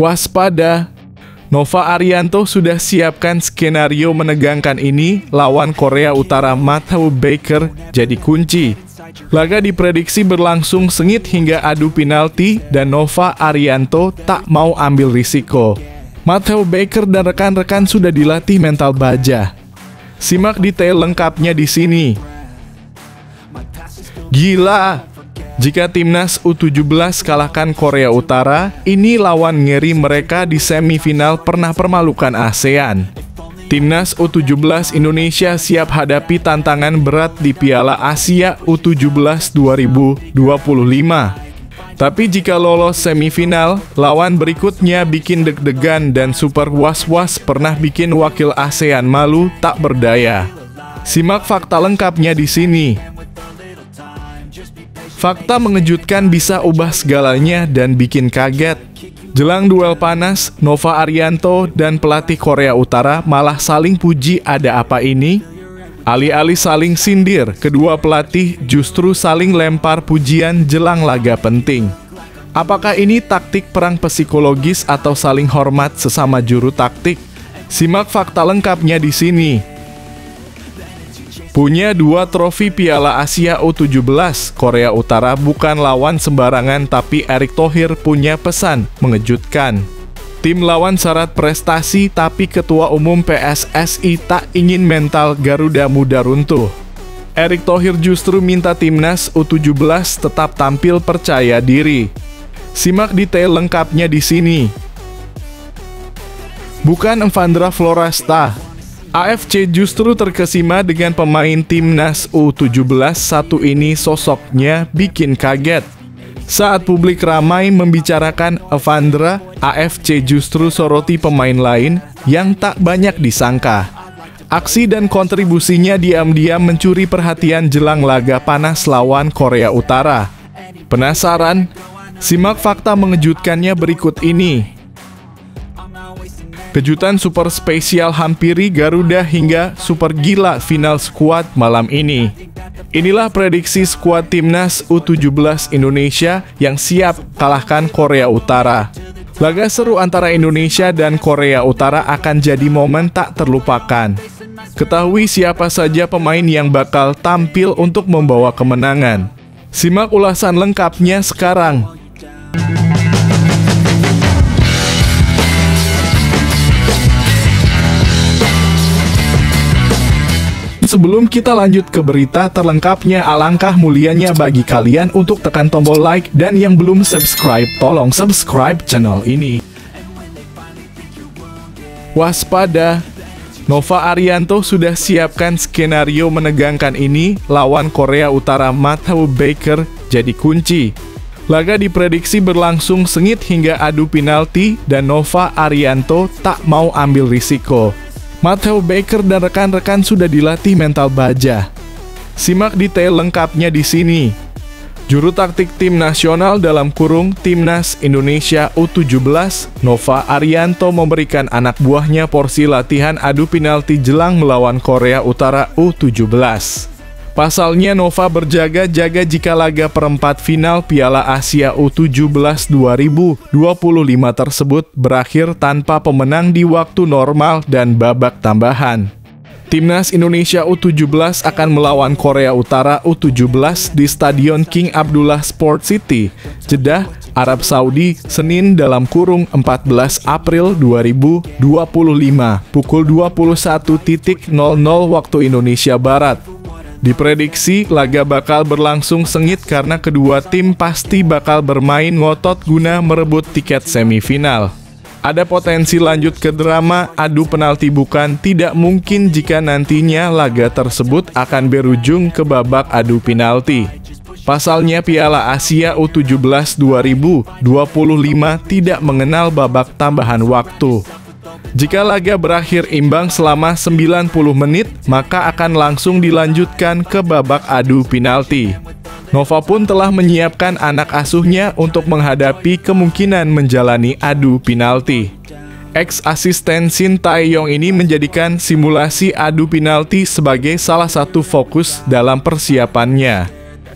Waspada, Nova Arianto sudah siapkan skenario menegangkan ini lawan Korea Utara. Matthew Baker jadi kunci. Laga diprediksi berlangsung sengit hingga adu penalti dan Nova Arianto tak mau ambil risiko. Matthew Baker dan rekan-rekan sudah dilatih mental baja. Simak detail lengkapnya di sini. Gila! Jika timnas U17 kalahkan Korea Utara, ini lawan ngeri mereka di semifinal pernah permalukan ASEAN. Timnas U17 Indonesia siap hadapi tantangan berat di Piala Asia U17 2025. Tapi jika lolos semifinal, lawan berikutnya bikin deg-degan dan super was-was pernah bikin wakil ASEAN malu tak berdaya. Simak fakta lengkapnya di sini. Fakta mengejutkan bisa ubah segalanya dan bikin kaget. Jelang duel panas, Nova Arianto dan pelatih Korea Utara malah saling puji. Ada apa ini? Alih-alih saling sindir, kedua pelatih justru saling lempar pujian jelang laga penting. Apakah ini taktik perang psikologis atau saling hormat sesama juru taktik? Simak fakta lengkapnya di sini. Punya 2 trofi Piala Asia U17, Korea Utara bukan lawan sembarangan, tapi Erick Thohir punya pesan mengejutkan. Tim lawan syarat prestasi, tapi Ketua Umum PSSI tak ingin mental Garuda muda runtuh. Erick Thohir justru minta timnas U17 tetap tampil percaya diri. Simak detail lengkapnya di sini. Bukan Evandra Floresta. AFC justru terkesima dengan pemain timnas U17 satu ini. Sosoknya bikin kaget. Saat publik ramai membicarakan Evandra, AFC justru soroti pemain lain yang tak banyak disangka. Aksi dan kontribusinya diam-diam mencuri perhatian jelang laga panas lawan Korea Utara. Penasaran? Simak fakta mengejutkannya berikut ini. Kejutan super spesial hampiri Garuda hingga super gila final skuad malam ini. Inilah prediksi skuad timnas U17 Indonesia yang siap kalahkan Korea Utara. Laga seru antara Indonesia dan Korea Utara akan jadi momen tak terlupakan. Ketahui siapa saja pemain yang bakal tampil untuk membawa kemenangan. Simak ulasan lengkapnya sekarang. Sebelum kita lanjut ke berita terlengkapnya, alangkah mulianya bagi kalian untuk tekan tombol like, dan yang belum subscribe, tolong subscribe channel ini. Waspada, Nova Arianto sudah siapkan skenario menegangkan ini lawan Korea Utara. Matthew Baker jadi kunci. Laga diprediksi berlangsung sengit hingga adu penalti dan Nova Arianto tak mau ambil risiko. Matthew Baker dan rekan-rekan sudah dilatih mental baja. Simak detail lengkapnya di sini. Juru taktik tim nasional dalam kurung Timnas Indonesia U17, Nova Arianto memberikan anak buahnya porsi latihan adu penalti jelang melawan Korea Utara U17. Pasalnya Nova berjaga-jaga jika laga perempat final Piala Asia U17 2025 tersebut berakhir tanpa pemenang di waktu normal dan babak tambahan. Timnas Indonesia U17 akan melawan Korea Utara U17 di Stadion King Abdullah Sport City, Jeddah, Arab Saudi, Senin dalam kurung 14 April 2025, pukul 21.00 waktu Indonesia Barat. Diprediksi laga bakal berlangsung sengit karena kedua tim pasti bakal bermain ngotot guna merebut tiket semifinal. Ada potensi lanjut ke drama adu penalti. Bukan tidak mungkin jika nantinya laga tersebut akan berujung ke babak adu penalti. Pasalnya Piala Asia U17 2025 tidak mengenal babak tambahan waktu. Jika laga berakhir imbang selama 90 menit, maka akan langsung dilanjutkan ke babak adu penalti. Nova pun telah menyiapkan anak asuhnya untuk menghadapi kemungkinan menjalani adu penalti. Ex-asisten Shin Tae-yong ini menjadikan simulasi adu penalti sebagai salah satu fokus dalam persiapannya.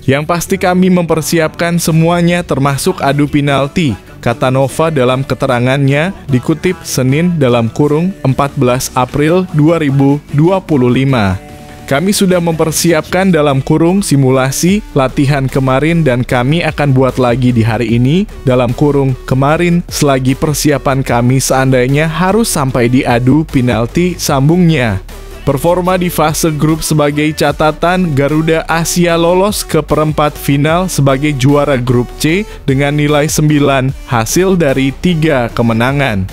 Yang pasti kami mempersiapkan semuanya termasuk adu penalti. kata Nova dalam keterangannya, dikutip Senin dalam kurung 14 April 2025. Kami sudah mempersiapkan dalam kurung simulasi latihan kemarin dan kami akan buat lagi di hari ini dalam kurung kemarin selagi persiapan kami seandainya harus sampai di adu penalti, sambungnya. Performa di fase grup sebagai catatan, Garuda Asia lolos ke perempat final sebagai juara grup C dengan nilai 9 hasil dari 3 kemenangan.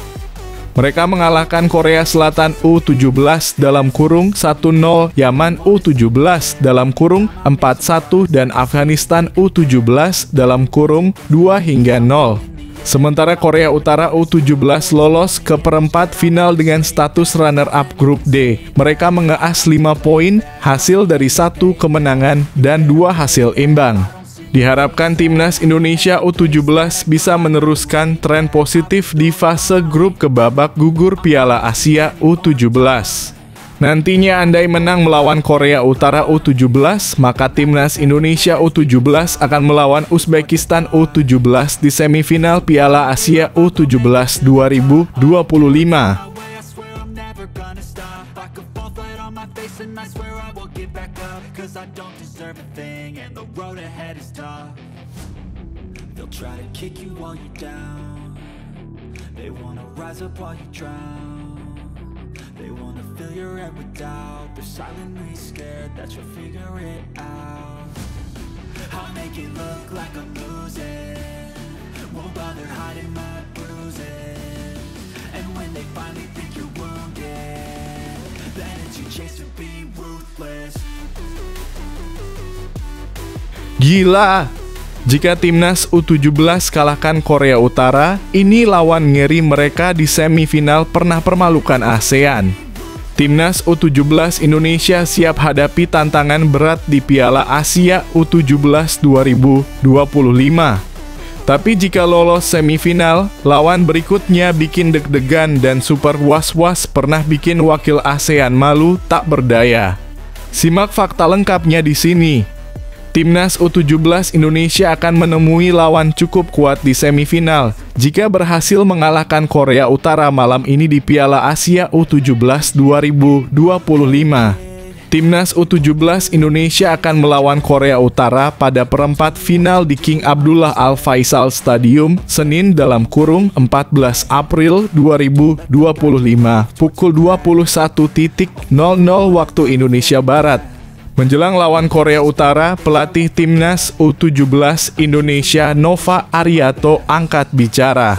Mereka mengalahkan Korea Selatan U17 dalam kurung 1-0, Yaman U17 dalam kurung 4-1, dan Afghanistan U17 dalam kurung 2-0. Sementara Korea Utara U17 lolos ke perempat final dengan status runner-up grup D. Mereka mengeas 5 poin hasil dari 1 kemenangan dan 2 hasil imbang. Diharapkan timnas Indonesia U17 bisa meneruskan tren positif di fase grup ke babak gugur Piala Asia U17. Nantinya andai menang melawan Korea Utara U17, maka timnas Indonesia U17 akan melawan Uzbekistan U17 di semifinal Piala Asia U17 2025. And I swear I will get back up, 'cause I don't deserve a thing, and the road ahead is tough. They'll try to kick you while you're down. They wanna rise up while you drown. They wanna fill your head with doubt. They're silently scared that you'll figure it out. I'll make it look like I'm losing, won't bother hiding my bruises. And when they finally think you're wounded, then it's your chance to be ruthless. Gila! Jika timnas U17 kalahkan Korea Utara, ini lawan ngeri mereka di semifinal pernah permalukan ASEAN. Timnas U17 Indonesia siap hadapi tantangan berat di Piala Asia U17 2025. Tapi jika lolos semifinal, lawan berikutnya bikin deg-degan dan super was-was pernah bikin wakil ASEAN malu tak berdaya. Simak fakta lengkapnya di sini. Timnas U17 Indonesia akan menemui lawan cukup kuat di semifinal jika berhasil mengalahkan Korea Utara malam ini di Piala Asia U17 2025. Timnas U17 Indonesia akan melawan Korea Utara pada perempat final di King Abdullah Al Faisal Stadium, Senin dalam kurung 14 April 2025, pukul 21.00 waktu Indonesia Barat. Menjelang lawan Korea Utara, pelatih timnas U17 Indonesia Nova Arianto angkat bicara.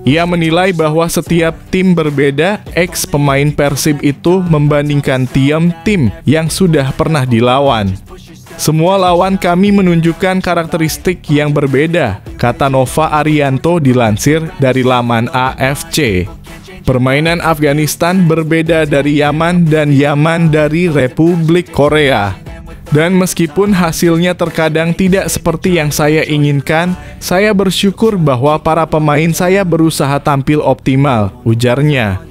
Ia menilai bahwa setiap tim berbeda, ex-pemain Persib itu membandingkan tim yang sudah pernah dilawan. Semua lawan kami menunjukkan karakteristik yang berbeda, kata Nova Arianto dilansir dari laman AFC. Permainan Afghanistan berbeda dari Yaman dan Yaman dari Republik Korea. Dan meskipun hasilnya terkadang tidak seperti yang saya inginkan, saya bersyukur bahwa para pemain saya berusaha tampil optimal, ujarnya.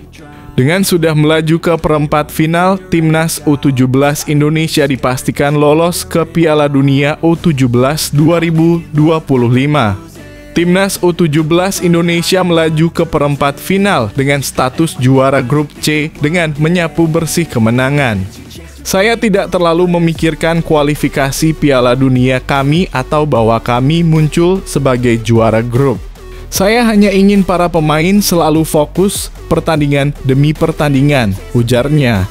Dengan sudah melaju ke perempat final, timnas U17 Indonesia dipastikan lolos ke Piala Dunia U17 2025. Timnas U17 Indonesia melaju ke perempat final dengan status juara grup C dengan menyapu bersih kemenangan. Saya tidak terlalu memikirkan kualifikasi Piala Dunia kami atau bahwa kami muncul sebagai juara grup. Saya hanya ingin para pemain selalu fokus pertandingan demi pertandingan, ujarnya.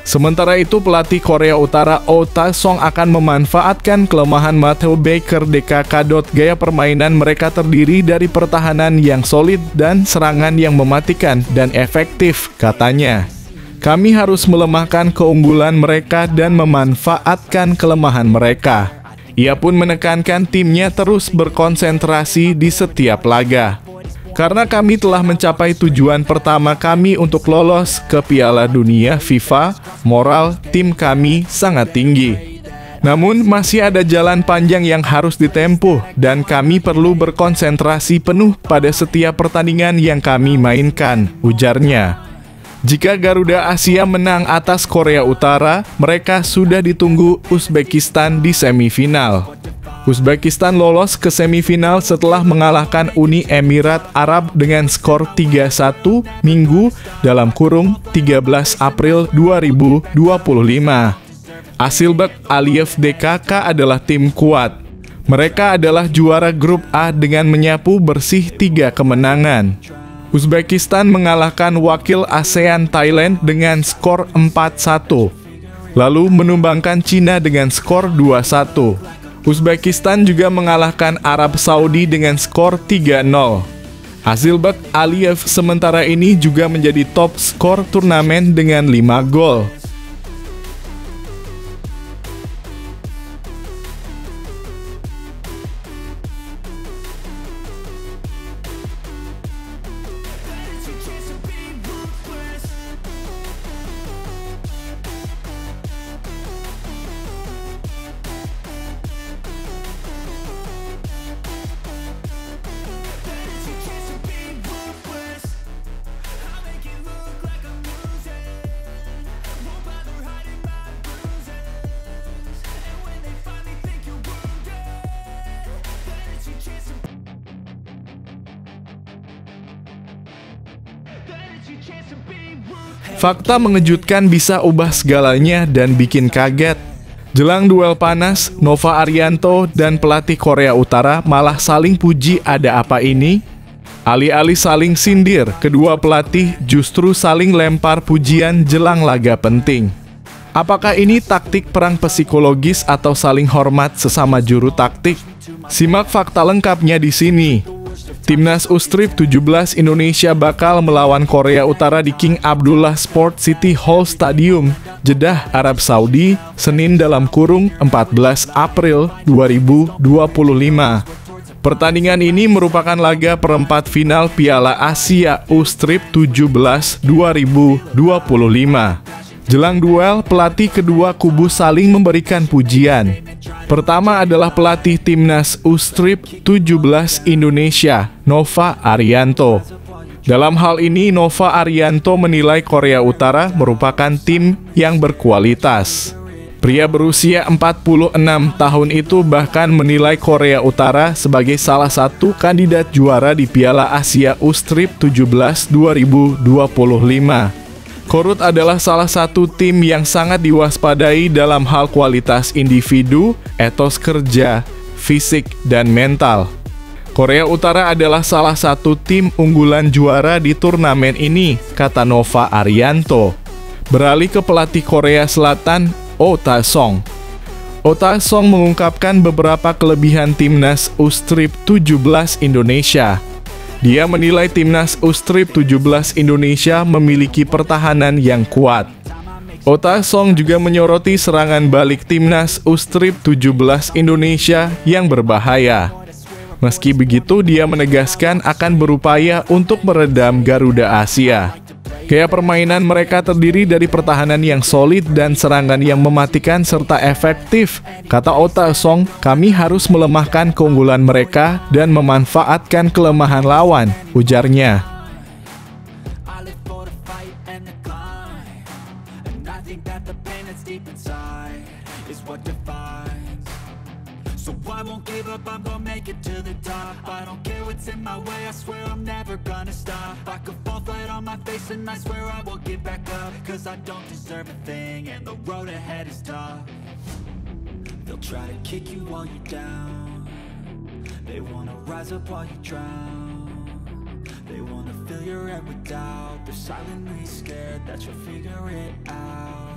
Sementara itu, pelatih Korea Utara Oh Ta-song akan memanfaatkan kelemahan Matteo Baker DKK. Gaya permainan mereka terdiri dari pertahanan yang solid dan serangan yang mematikan dan efektif, katanya. Kami harus melemahkan keunggulan mereka dan memanfaatkan kelemahan mereka. Ia pun menekankan timnya terus berkonsentrasi di setiap laga. Karena kami telah mencapai tujuan pertama kami untuk lolos ke Piala Dunia FIFA, moral tim kami sangat tinggi. Namun masih ada jalan panjang yang harus ditempuh dan kami perlu berkonsentrasi penuh pada setiap pertandingan yang kami mainkan, ujarnya. Jika Garuda Asia menang atas Korea Utara, mereka sudah ditunggu Uzbekistan di semifinal. Uzbekistan lolos ke semifinal setelah mengalahkan Uni Emirat Arab dengan skor 3-1 Minggu (13 April 2025). Asilbek Aliyev DKK adalah tim kuat. Mereka adalah juara grup A dengan menyapu bersih 3 kemenangan. Uzbekistan mengalahkan wakil ASEAN Thailand dengan skor 4-1, lalu menumbangkan Cina dengan skor 2-1. Uzbekistan juga mengalahkan Arab Saudi dengan skor 3-0. Asilbek Aliyev sementara ini juga menjadi top skor turnamen dengan 5 gol. Fakta mengejutkan bisa ubah segalanya dan bikin kaget. Jelang duel panas, Nova Arianto dan pelatih Korea Utara malah saling puji ada apa ini? Alih-alih saling sindir, kedua pelatih justru saling lempar pujian jelang laga penting. Apakah ini taktik perang psikologis atau saling hormat sesama juru taktik? Simak fakta lengkapnya di sini. Timnas U-Strip 17 Indonesia bakal melawan Korea Utara di King Abdullah Sport City Hall Stadium, Jeddah, Arab Saudi, Senin (14 April 2025). Pertandingan ini merupakan laga perempat final Piala Asia U-Strip 17 2025. Jelang duel, pelatih kedua kubu saling memberikan pujian. Pertama adalah pelatih Timnas U-Strip 17 Indonesia, Nova Arianto. Dalam hal ini, Nova Arianto menilai Korea Utara merupakan tim yang berkualitas. Pria berusia 46 tahun itu bahkan menilai Korea Utara sebagai salah satu kandidat juara di Piala Asia U-Strip 17 2025. Korut adalah salah satu tim yang sangat diwaspadai dalam hal kualitas individu, etos kerja, fisik, dan mental. Korea Utara adalah salah satu tim unggulan juara di turnamen ini, kata Nova Arianto. Beralih ke pelatih Korea Selatan, Oh Ta-song. Oh Ta-song mengungkapkan beberapa kelebihan Timnas U-Strip 17 Indonesia. Dia menilai Timnas U-Strip 17 Indonesia memiliki pertahanan yang kuat. Oh Ta-song juga menyoroti serangan balik Timnas U-Strip 17 Indonesia yang berbahaya. Meski begitu, dia menegaskan akan berupaya untuk meredam Garuda Asia. Gaya permainan mereka terdiri dari pertahanan yang solid dan serangan yang mematikan serta efektif. Kata Oh Ta-song, kami harus melemahkan keunggulan mereka dan memanfaatkan kelemahan lawan, ujarnya. So I won't give up, I'm gonna make it to the top. I don't care what's in my way, I swear I'm never gonna stop. I could fall flat on my face and I swear I will get back up. Cause I don't deserve a thing and the road ahead is tough. They'll try to kick you while you're down. They wanna rise up while you drown. They wanna fill your head with doubt. They're silently scared that you'll figure it out.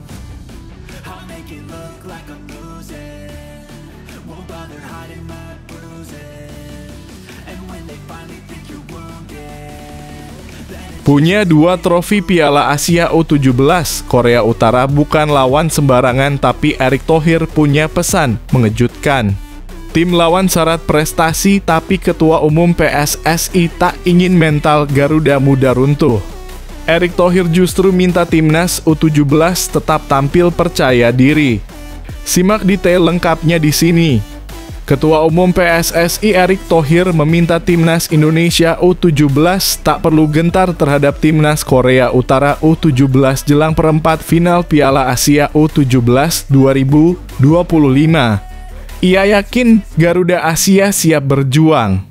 I'll make it look like I'm losing. Won't bother hiding my bruises. And when they finally think you're wounded. Punya 2 trofi Piala Asia U17, Korea Utara bukan lawan sembarangan, tapi Erick Thohir punya pesan mengejutkan. Tim lawan syarat prestasi, tapi Ketua Umum PSSI tak ingin mental Garuda muda runtuh. Erick Thohir justru minta Timnas U17 tetap tampil percaya diri. Simak detail lengkapnya di sini. Ketua Umum PSSI Erick Thohir meminta Timnas Indonesia U17 tak perlu gentar terhadap Timnas Korea Utara U17 jelang perempat final Piala Asia U17 2025. Ia yakin Garuda Asia siap berjuang.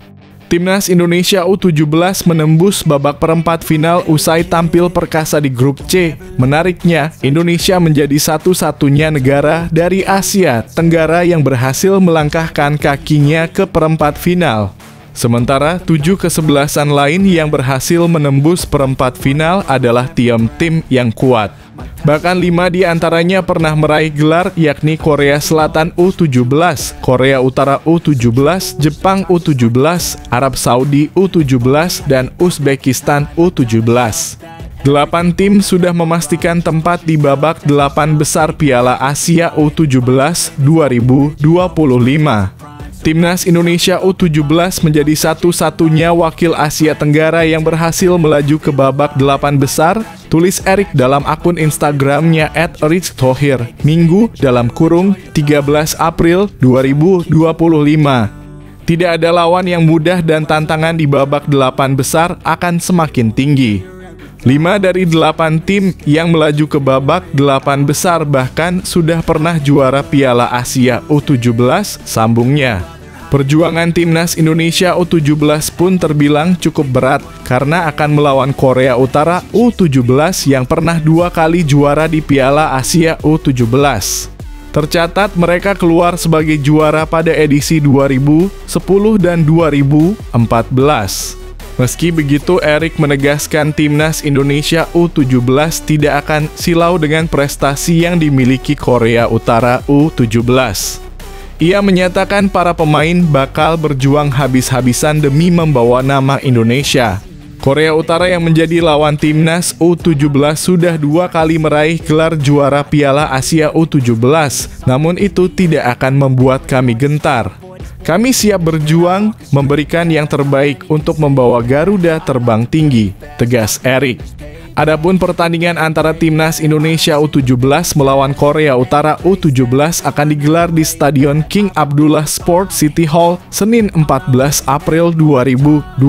Timnas Indonesia U17 menembus babak perempat final usai tampil perkasa di grup C. Menariknya, Indonesia menjadi satu-satunya negara dari Asia Tenggara yang berhasil melangkahkan kakinya ke perempat final. Sementara 7 kesebelasan lain yang berhasil menembus perempat final adalah tim-tim yang kuat. Bahkan 5 di antaranya pernah meraih gelar, yakni Korea Selatan U17, Korea Utara U17, Jepang U17, Arab Saudi U17, dan Uzbekistan U17. 8 tim sudah memastikan tempat di babak 8 besar Piala Asia U17 2025. Timnas Indonesia U17 menjadi satu-satunya wakil Asia Tenggara yang berhasil melaju ke babak 8 besar, tulis Erik dalam akun Instagramnya @RichThohir, Minggu (13 April 2025). Tidak ada lawan yang mudah dan tantangan di babak 8 besar akan semakin tinggi. 5 dari 8 tim yang melaju ke babak 8 besar bahkan sudah pernah juara Piala Asia U17, sambungnya. Perjuangan Timnas Indonesia U17 pun terbilang cukup berat karena akan melawan Korea Utara U17 yang pernah 2 kali juara di Piala Asia U17. Tercatat mereka keluar sebagai juara pada edisi 2010 dan 2014. Meski begitu, Erik menegaskan Timnas Indonesia U17 tidak akan silau dengan prestasi yang dimiliki Korea Utara U17. Ia menyatakan para pemain bakal berjuang habis-habisan demi membawa nama Indonesia. Korea Utara yang menjadi lawan Timnas U17 sudah 2 kali meraih gelar juara Piala Asia U17, namun itu tidak akan membuat kami gentar. Kami siap berjuang, memberikan yang terbaik untuk membawa Garuda terbang tinggi, tegas Erik. Adapun pertandingan antara Timnas Indonesia U17 melawan Korea Utara U17 akan digelar di Stadion King Abdullah Sport City Hall, Senin 14 April 2025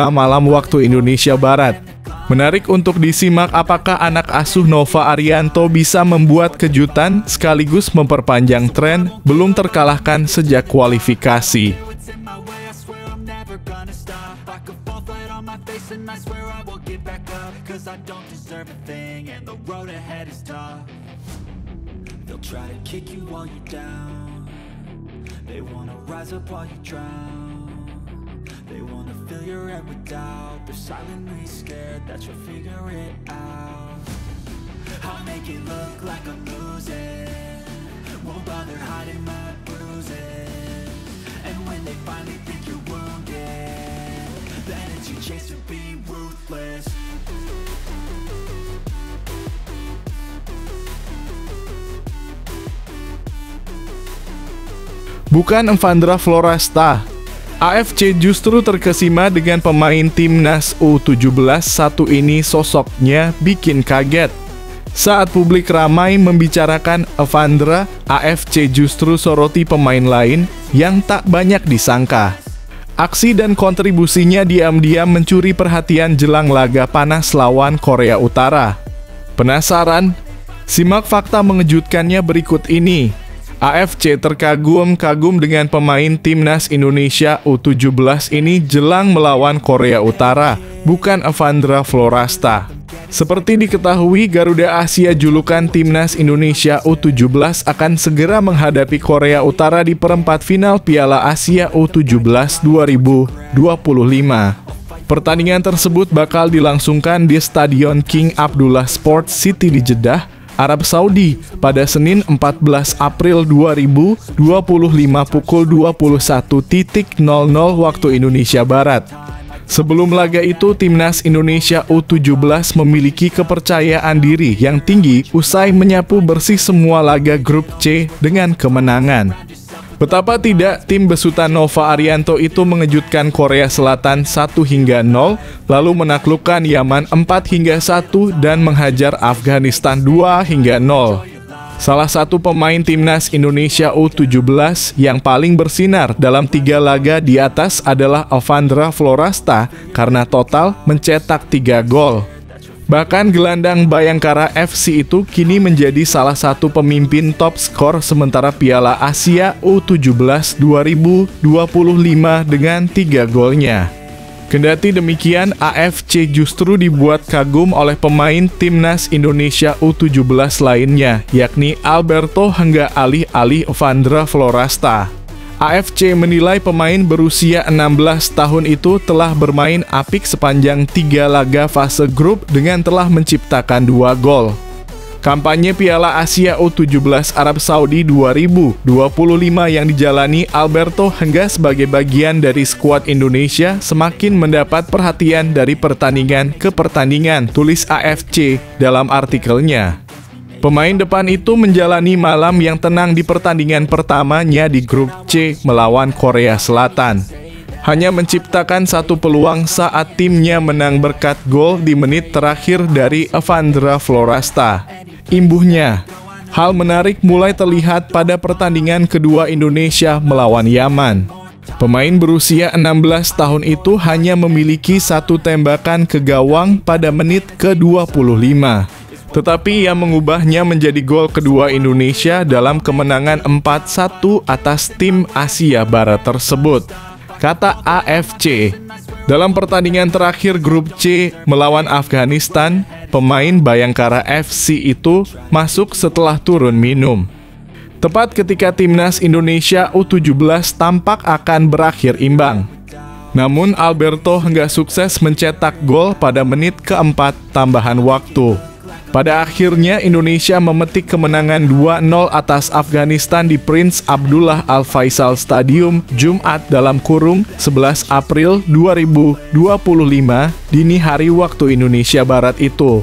malam waktu Indonesia Barat. Menarik untuk disimak apakah anak asuh Nova Arianto bisa membuat kejutan sekaligus memperpanjang tren belum terkalahkan sejak kualifikasi. They wanna fill your head with doubt. They're silently scared that you'll figure it out. I'll make it look like I'm losing, won't bother hiding my bruises. And when they finally think you're wounded, then it's your chance to be ruthless. Bukan Evandra Florasta. AFC justru terkesima dengan pemain Timnas U17 satu ini, sosoknya bikin kaget. Saat publik ramai membicarakan Evandra, AFC justru soroti pemain lain yang tak banyak disangka. Aksi dan kontribusinya diam-diam mencuri perhatian jelang laga panas lawan Korea Utara. Penasaran? Simak fakta mengejutkannya berikut ini. AFC terkagum-kagum dengan pemain Timnas Indonesia U17 ini jelang melawan Korea Utara, bukan Evandra Florasta. Seperti diketahui, Garuda Asia julukan Timnas Indonesia U17 akan segera menghadapi Korea Utara di perempat final Piala Asia U17 2025. Pertandingan tersebut bakal dilangsungkan di Stadion King Abdullah Sport City di Jeddah, Arab Saudi pada Senin 14 April 2025 pukul 21.00 waktu Indonesia Barat. Sebelum laga itu, Timnas Indonesia U17 memiliki kepercayaan diri yang tinggi usai menyapu bersih semua laga grup C dengan kemenangan. Betapa tidak, tim besutan Nova Arianto itu mengejutkan Korea Selatan 1-0, lalu menaklukkan Yaman 4-1 dan menghajar Afghanistan 2-0. Salah satu pemain Timnas Indonesia U17 yang paling bersinar dalam 3 laga di atas adalah Evandra Florasta karena total mencetak 3 gol. Bahkan gelandang Bayangkara FC itu kini menjadi salah satu pemimpin top skor sementara Piala Asia U17 2025 dengan 3 golnya. Kendati demikian, AFC justru dibuat kagum oleh pemain timnas Indonesia U17 lainnya, yakni Alberto hingga alih-alih Vandra Florasta. AFC menilai pemain berusia 16 tahun itu telah bermain apik sepanjang 3 laga fase grup dengan telah menciptakan 2 gol. Kampanye Piala Asia U17 Arab Saudi 2025 yang dijalani Alberto hingga sebagai bagian dari skuad Indonesia semakin mendapat perhatian dari pertandingan ke pertandingan, tulis AFC dalam artikelnya. Pemain depan itu menjalani malam yang tenang di pertandingan pertamanya di grup C melawan Korea Selatan. Hanya menciptakan 1 peluang saat timnya menang berkat gol di menit terakhir dari Vandra Florasta. Imbuhnya, hal menarik mulai terlihat pada pertandingan kedua Indonesia melawan Yaman. Pemain berusia 16 tahun itu hanya memiliki 1 tembakan ke gawang pada menit ke-25. Tetapi ia mengubahnya menjadi gol kedua Indonesia dalam kemenangan 4-1 atas tim Asia Barat tersebut, kata AFC. Dalam pertandingan terakhir grup C melawan Afghanistan, pemain Bayangkara FC itu masuk setelah turun minum. Tepat ketika timnas Indonesia U17 tampak akan berakhir imbang. Namun Alberto hingga sukses mencetak gol pada menit keempat tambahan waktu. Pada akhirnya Indonesia memetik kemenangan 2-0 atas Afghanistan di Prince Abdullah Al Faisal Stadium Jumat (11 April 2025) dini hari waktu Indonesia Barat itu.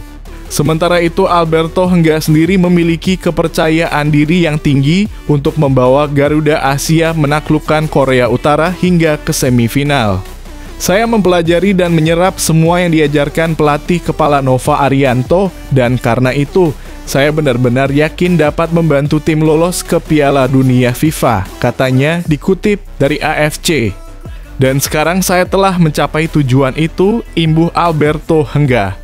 Sementara itu Alberto hingga sendiri memiliki kepercayaan diri yang tinggi untuk membawa Garuda Asia menaklukkan Korea Utara hingga ke semifinal. Saya mempelajari dan menyerap semua yang diajarkan pelatih kepala Nova Arianto, dan karena itu, saya benar-benar yakin dapat membantu tim lolos ke Piala Dunia FIFA, katanya dikutip dari AFC. Dan sekarang saya telah mencapai tujuan itu, imbuh Alberto hingga.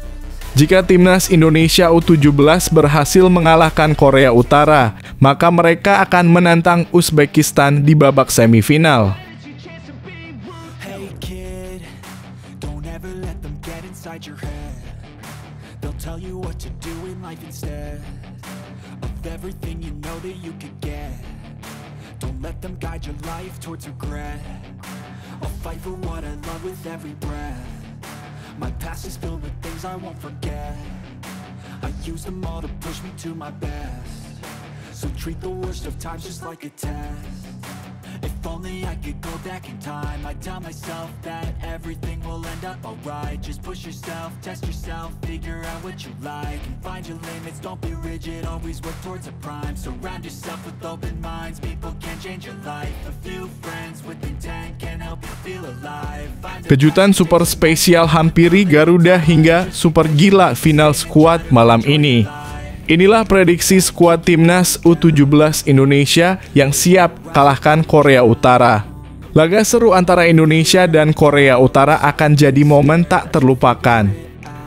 Jika timnas Indonesia U17 berhasil mengalahkan Korea Utara, maka mereka akan menantang Uzbekistan di babak semifinal. Inside your head, they'll tell you what to do in life instead of everything you know that you could get. Don't let them guide your life towards regret. I'll fight for what I love with every breath. My past is filled with things I won't forget. I use them all to push me to my best. So treat the worst of times just like a test. If only I could go back in time, I'd tell myself that everything will end up alright. Just push yourself, test yourself, figure out what you like, and find your limits, don't be rigid, always work towards a prime. Surround yourself with open minds, people can change your life. A few friends with intent can help you feel alive. Kejutan super spesial hampiri Garuda hingga super gila final skuad malam ini. Inilah prediksi skuad timnas U17 Indonesia yang siap kalahkan Korea Utara. Laga seru antara Indonesia dan Korea Utara akan jadi momen tak terlupakan.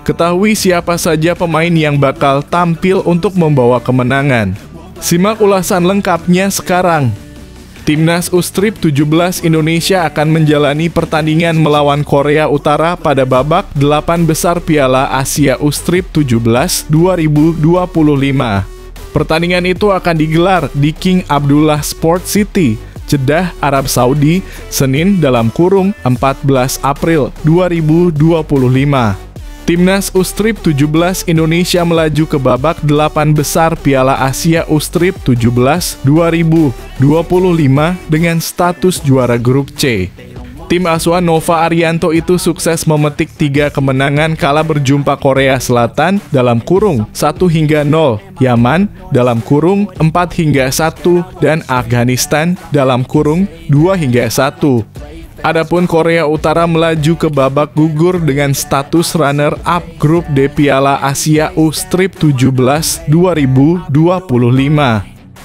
Ketahui siapa saja pemain yang bakal tampil untuk membawa kemenangan. Simak ulasan lengkapnya sekarang. Timnas U17 Indonesia akan menjalani pertandingan melawan Korea Utara pada babak 8 besar Piala Asia U17 2025. Pertandingan itu akan digelar di King Abdullah Sport City, Jeddah, Arab Saudi, Senin (14 April 2025). Timnas U17 Indonesia melaju ke babak 8 besar Piala Asia U17 2025 dengan status juara grup C. Tim asuhan Nova Arianto itu sukses memetik 3 kemenangan kala berjumpa Korea Selatan (1-0), Yaman (4-1), dan Afghanistan (2-1). Adapun Korea Utara melaju ke babak gugur dengan status runner-up grup D Piala Asia U17 2025.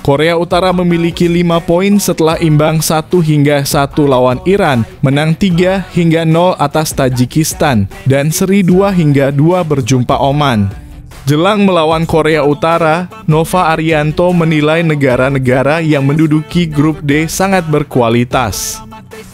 Korea Utara memiliki 5 poin setelah imbang 1-1 lawan Iran, menang 3-0 atas Tajikistan, dan seri 2-2 berjumpa Oman. Jelang melawan Korea Utara, Nova Arianto menilai negara-negara yang menduduki grup D sangat berkualitas.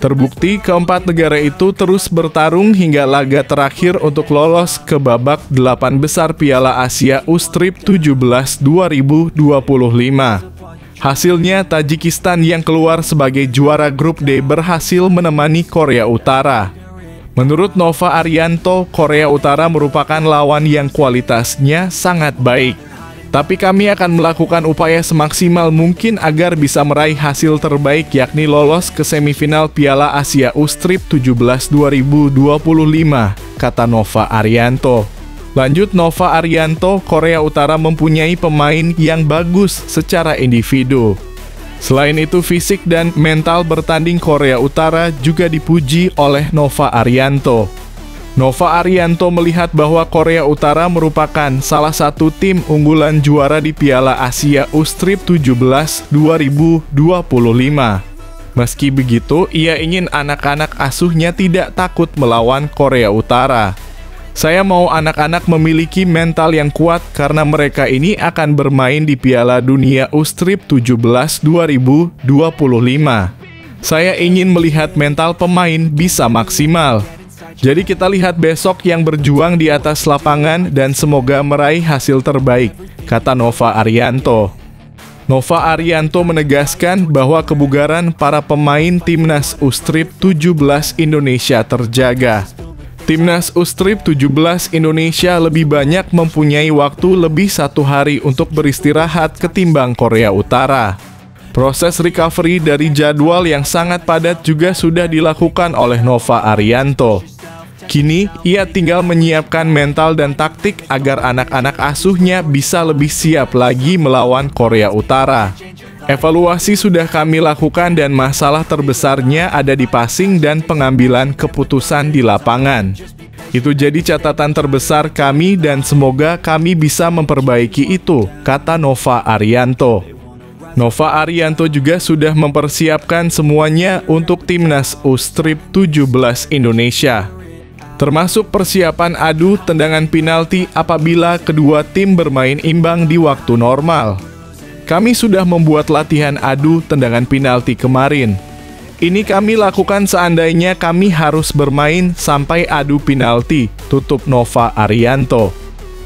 Terbukti keempat negara itu terus bertarung hingga laga terakhir untuk lolos ke babak 8 besar Piala Asia U-Strip 17 2025. Hasilnya, Tajikistan yang keluar sebagai juara grup D berhasil menemani Korea Utara. Menurut Nova Arianto, Korea Utara merupakan lawan yang kualitasnya sangat baik. Tapi kami akan melakukan upaya semaksimal mungkin agar bisa meraih hasil terbaik, yakni lolos ke semifinal Piala Asia U-Strip 17 2025, kata Nova Arianto. Lanjut Nova Arianto, Korea Utara mempunyai pemain yang bagus secara individu. Selain itu, fisik dan mental bertanding Korea Utara juga dipuji oleh Nova Arianto. Nova Arianto melihat bahwa Korea Utara merupakan salah satu tim unggulan juara di Piala Asia U-Strip 17 2025. Meski begitu, ia ingin anak-anak asuhnya tidak takut melawan Korea Utara. Saya mau anak-anak memiliki mental yang kuat karena mereka ini akan bermain di Piala Dunia U-Strip 17 2025. Saya ingin melihat mental pemain bisa maksimal. Jadi kita lihat besok yang berjuang di atas lapangan dan semoga meraih hasil terbaik, kata Nova Arianto. Nova Arianto menegaskan bahwa kebugaran para pemain Timnas U-Strip 17 Indonesia terjaga. Timnas U-Strip 17 Indonesia lebih banyak mempunyai waktu lebih 1 hari untuk beristirahat ketimbang Korea Utara. Proses recovery dari jadwal yang sangat padat juga sudah dilakukan oleh Nova Arianto. Kini, ia tinggal menyiapkan mental dan taktik agar anak-anak asuhnya bisa lebih siap lagi melawan Korea Utara. Evaluasi sudah kami lakukan dan masalah terbesarnya ada di passing dan pengambilan keputusan di lapangan. Itu jadi catatan terbesar kami dan semoga kami bisa memperbaiki itu, kata Nova Arianto. Nova Arianto juga sudah mempersiapkan semuanya untuk Timnas U-Strip 17 Indonesia, termasuk persiapan adu tendangan penalti apabila kedua tim bermain imbang di waktu normal. Kami sudah membuat latihan adu tendangan penalti kemarin. Ini kami lakukan seandainya kami harus bermain sampai adu penalti, tutup Nova Arianto.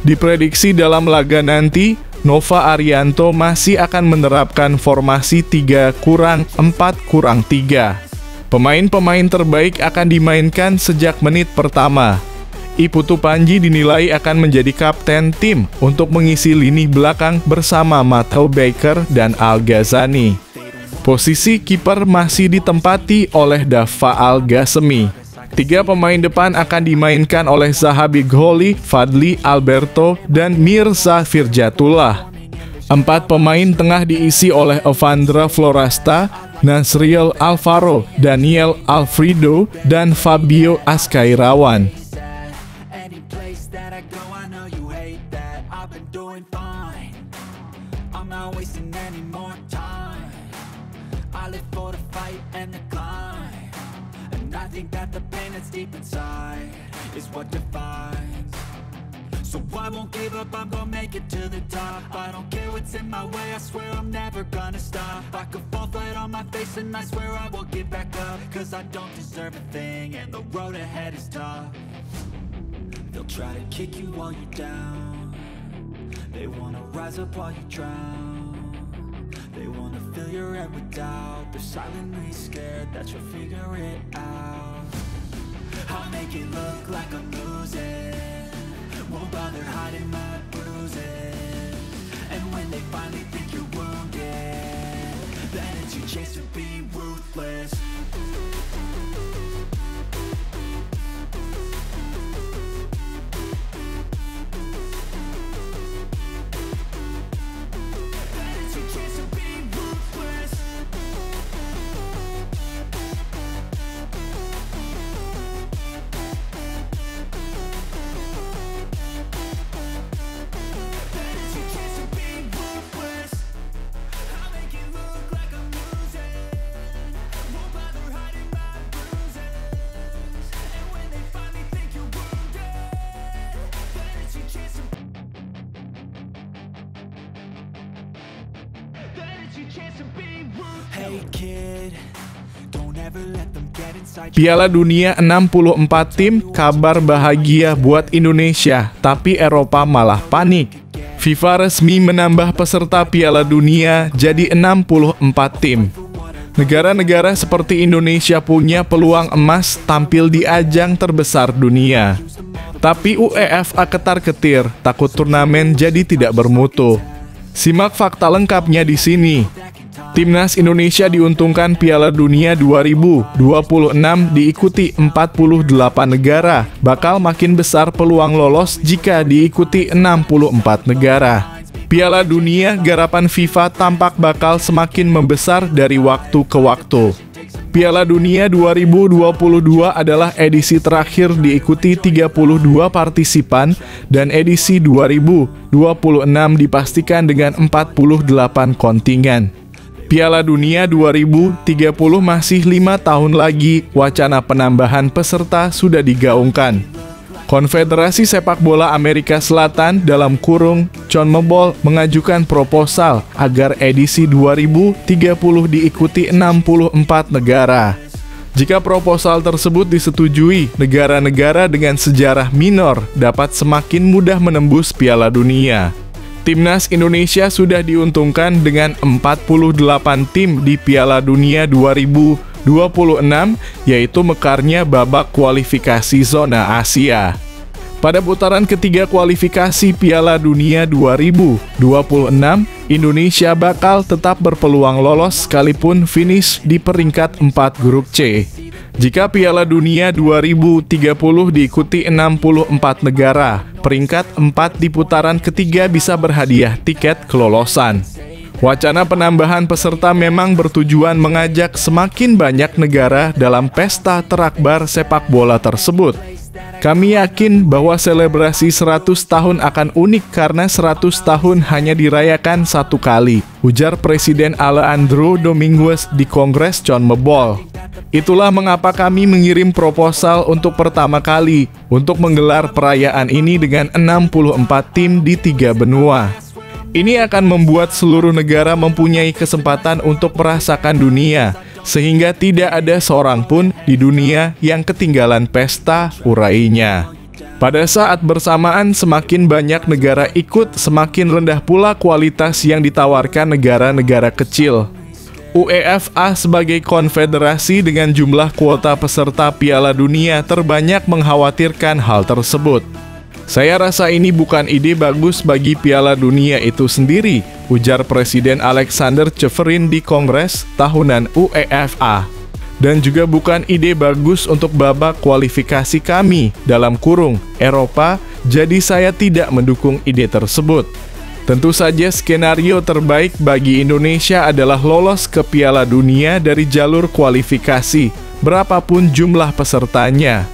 Diprediksi dalam laga nanti, Nova Arianto masih akan menerapkan formasi 3-4-3. Pemain-pemain terbaik akan dimainkan sejak menit pertama. Iputu Panji dinilai akan menjadi kapten tim untuk mengisi lini belakang bersama Matteo Baker dan Al Ghazani. Posisi kiper masih ditempati oleh Dava Al Ghasemi. 3 pemain depan akan dimainkan oleh Zahabi Gholi, Fadli Alberto, dan Mirza Firjatullah. 4 pemain tengah diisi oleh Evandra Florasta, Nasriel Alvaro, Daniel Alfredo, dan Fabio Askairawan. So I won't give up, I'm gonna make it to the top. I don't care what's in my way, I swear I'm never gonna stop. I could fall flat on my face and I swear I will get back up. Cause I don't deserve a thing and the road ahead is tough. They'll try to kick you while you're down. They wanna rise up while you drown. They wanna fill your head with doubt. They're silently scared that you'll figure it out. I'll make it look like I'm losing, won't bother hiding my bruises. And when they finally think you're wounded, then it's your chance to be ruthless. Then it's your chance to be ruthless. Hey kid, don't ever let them get inside. Piala Dunia 64 tim, kabar bahagia buat Indonesia, tapi Eropa malah panik. FIFA resmi menambah peserta Piala Dunia jadi 64 tim. Negara-negara seperti Indonesia punya peluang emas tampil di ajang terbesar dunia. Tapi UEFA ketar-ketir, takut turnamen jadi tidak bermutu. Simak fakta lengkapnya di sini. Timnas Indonesia diuntungkan Piala Dunia 2026 diikuti 48 negara, bakal makin besar peluang lolos jika diikuti 64 negara. Piala Dunia garapan FIFA tampak bakal semakin membesar dari waktu ke waktu. Piala Dunia 2022 adalah edisi terakhir diikuti 32 partisipan dan edisi 2026 dipastikan dengan 48 kontingen. Piala Dunia 2030 masih 5 tahun lagi, wacana penambahan peserta sudah digaungkan. Konfederasi Sepak Bola Amerika Selatan (CONMEBOL) mengajukan proposal agar edisi 2030 diikuti 64 negara. Jika proposal tersebut disetujui, negara-negara dengan sejarah minor dapat semakin mudah menembus Piala Dunia. Timnas Indonesia sudah diuntungkan dengan 48 tim di Piala Dunia 2026, yaitu mekarnya babak kualifikasi zona Asia. Pada putaran ketiga kualifikasi Piala Dunia 2026, Indonesia bakal tetap berpeluang lolos sekalipun finish di peringkat 4 grup C. Jika Piala Dunia 2030 diikuti 64 negara, peringkat 4 di putaran ketiga bisa berhadiah tiket kelolosan. Wacana penambahan peserta memang bertujuan mengajak semakin banyak negara dalam pesta terakbar sepak bola tersebut. Kami yakin bahwa selebrasi 100 tahun akan unik karena 100 tahun hanya dirayakan satu kali, ujar Presiden Alejandro Dominguez di Kongres CONMEBOL. Itulah mengapa kami mengirim proposal untuk pertama kali untuk menggelar perayaan ini dengan 64 tim di 3 benua. Ini akan membuat seluruh negara mempunyai kesempatan untuk merasakan dunia, sehingga tidak ada seorang pun di dunia yang ketinggalan pesta, urainya. Pada saat bersamaan semakin banyak negara ikut, semakin rendah pula kualitas yang ditawarkan negara-negara kecil. UEFA sebagai konfederasi dengan jumlah kuota peserta Piala Dunia terbanyak mengkhawatirkan hal tersebut. Saya rasa ini bukan ide bagus bagi Piala Dunia itu sendiri, ujar Presiden Alexander Čeferin di Kongres Tahunan UEFA. Dan juga bukan ide bagus untuk babak kualifikasi kami, (Eropa), jadi saya tidak mendukung ide tersebut. Tentu saja skenario terbaik bagi Indonesia adalah lolos ke Piala Dunia dari jalur kualifikasi, berapapun jumlah pesertanya.